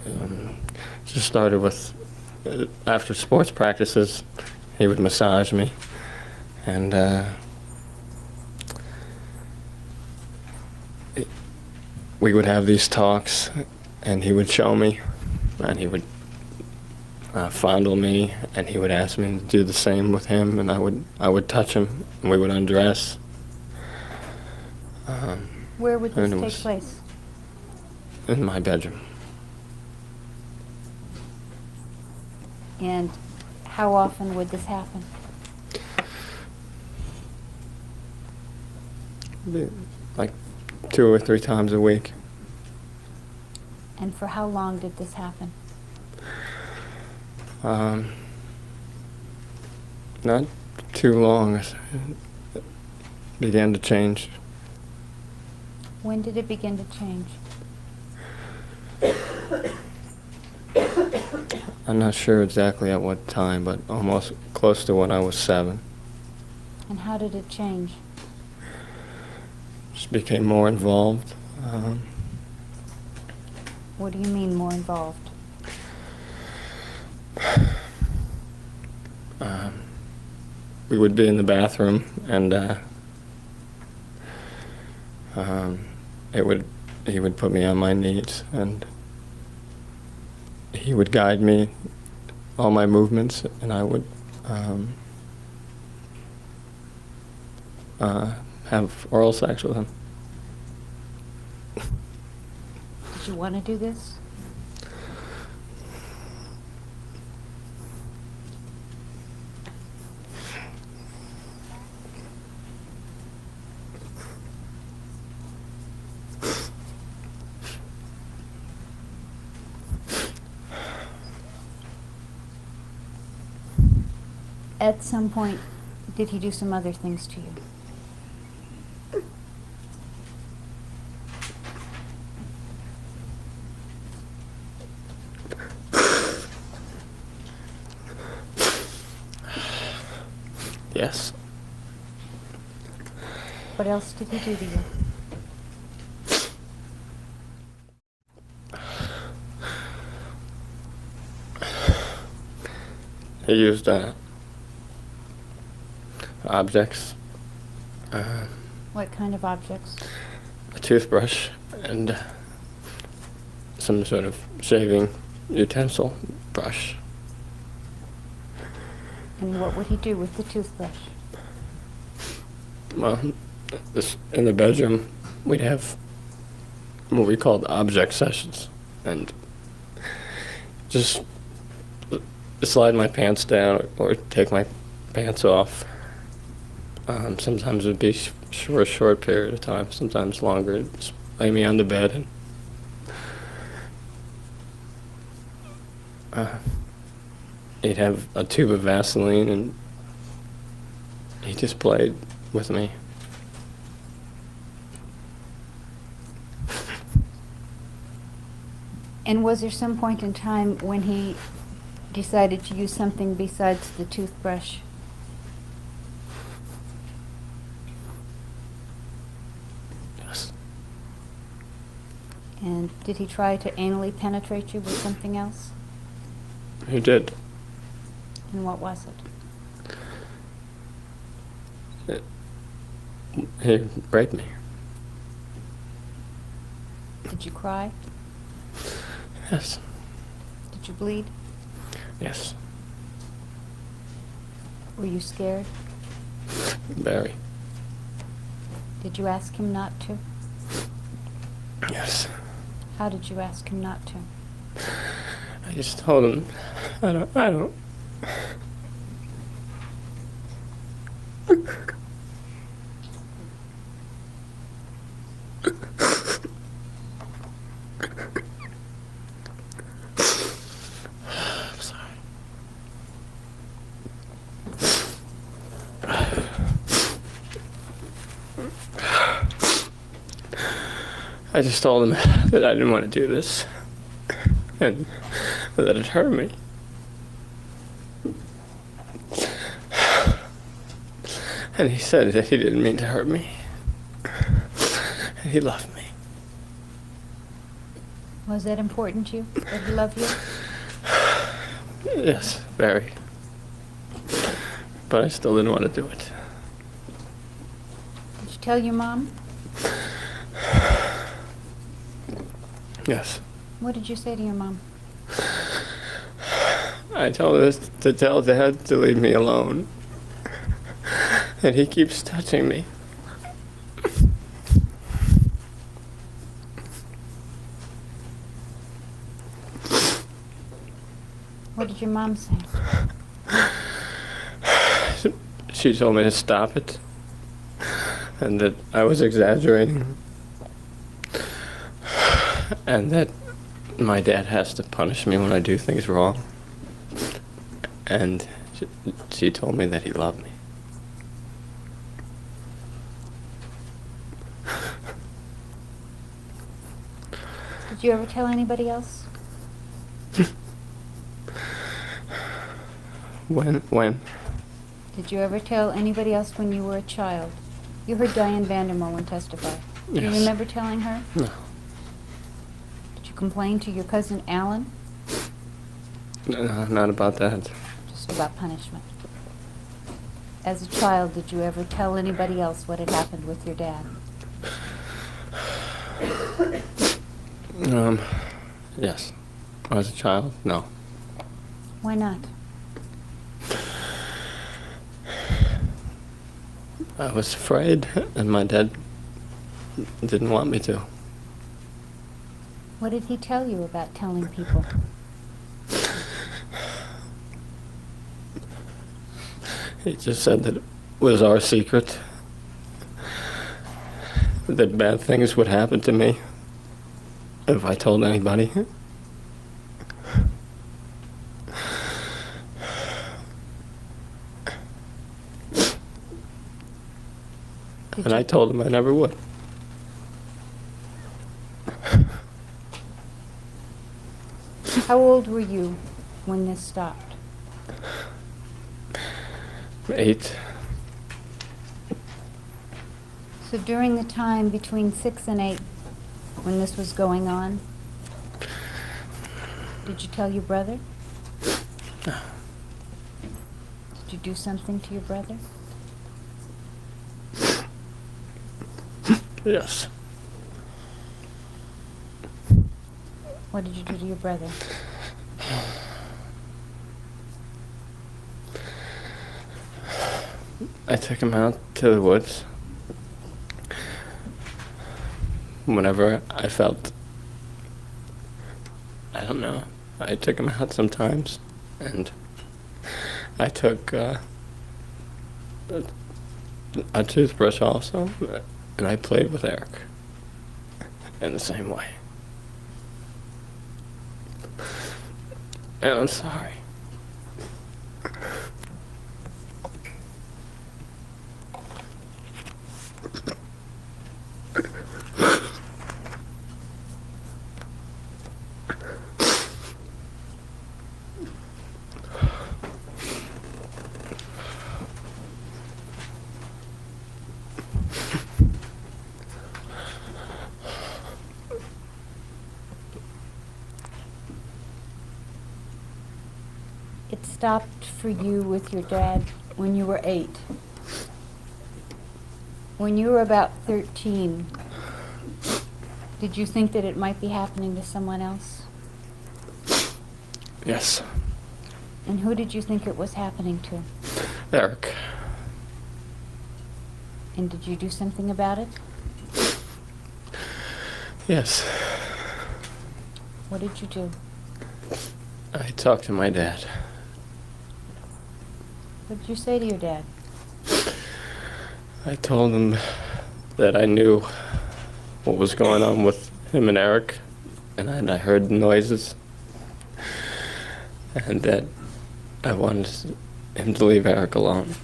Um, just started with, after sports practices, he would massage me, and we would have these talks, and he would show me, and he would fondle me, and he would ask me to do the same with him, and I would touch him, and we would undress. Where would this and it take was place? in my bedroom. And how often would this happen? Like 2 or 3 times a week. And for how long did this happen? Not too long. It began to change. When did it begin to change? I'm not sure exactly at what time, but almost close to when I was 7. And how did it change? Just became more involved. What do you mean more involved? We would be in the bathroom, and he would put me on my knees, and he would guide me, all my movements, and I would have oral sex with him. Did you want to do this? At some point, did he do some other things to you? Yes. What else did he do to you? He used objects, What kind of objects? a toothbrush, and some sort of shaving utensil brush. And what would he do with the toothbrush? Well, in the bedroom, we'd have what we called object sessions, and just slide my pants down or take my pants off. Sometimes it would be for a short period of time, sometimes longer. Just lay me on the bed, and he'd have a tube of Vaseline, and he just played with me. And was there some point in time when he decided to use something besides the toothbrush? Yes. And did he try to anally penetrate you with something else? He did. And what was it? He raped me. Did you cry? Yes. Did you bleed? Yes. Were you scared? Very. Did you ask him not to? Yes. How did you ask him not to? I just told him, I don't. I'm sorry. I just told him that I didn't want to do this, and that it hurt me. And he said that he didn't mean to hurt me, and he loved me. Was that important to you, that he loved you? Yes, very. But I still didn't want to do it. Did you tell your mom? Yes. What did you say to your mom? I told her to tell Dad to leave me alone. And he keeps touching me. What did your mom say? She told me to stop it. And that I was exaggerating. And that my dad has to punish me when I do things wrong. And she told me that he loved me. Did you ever tell anybody else? When? Did you ever tell anybody else when you were a child? You heard Diane Vandermolen testify. Do you Yes. remember telling her? No. Did you complain to your cousin Alan? No, not about that. Just about punishment. As a child, did you ever tell anybody else what had happened with your dad? Yes. As a child, no. Why not? I was afraid, and my dad didn't want me to. What did he tell you about telling people? He just said that it was our secret. That bad things would happen to me if I told anybody. And I told him I never would. How old were you when this stopped? 8. So during the time between 6 and 8, when this was going on, did you tell your brother? No. Did you do something to your brother? Yes. What did you do to your brother? I took him out to the woods. Whenever I felt, I don't know, I took him out sometimes, and I took a toothbrush also, and I played with Eric in the same way. And I'm sorry. It stopped for you with your dad when you were 8. When you were about 13, did you think that it might be happening to someone else? Yes. And who did you think it was happening to? Eric. And did you do something about it? Yes. What did you do? I talked to my dad. What did you say to your dad? I told him that I knew what was going on with him and Eric, and I heard noises, and that I wanted him to leave Eric alone.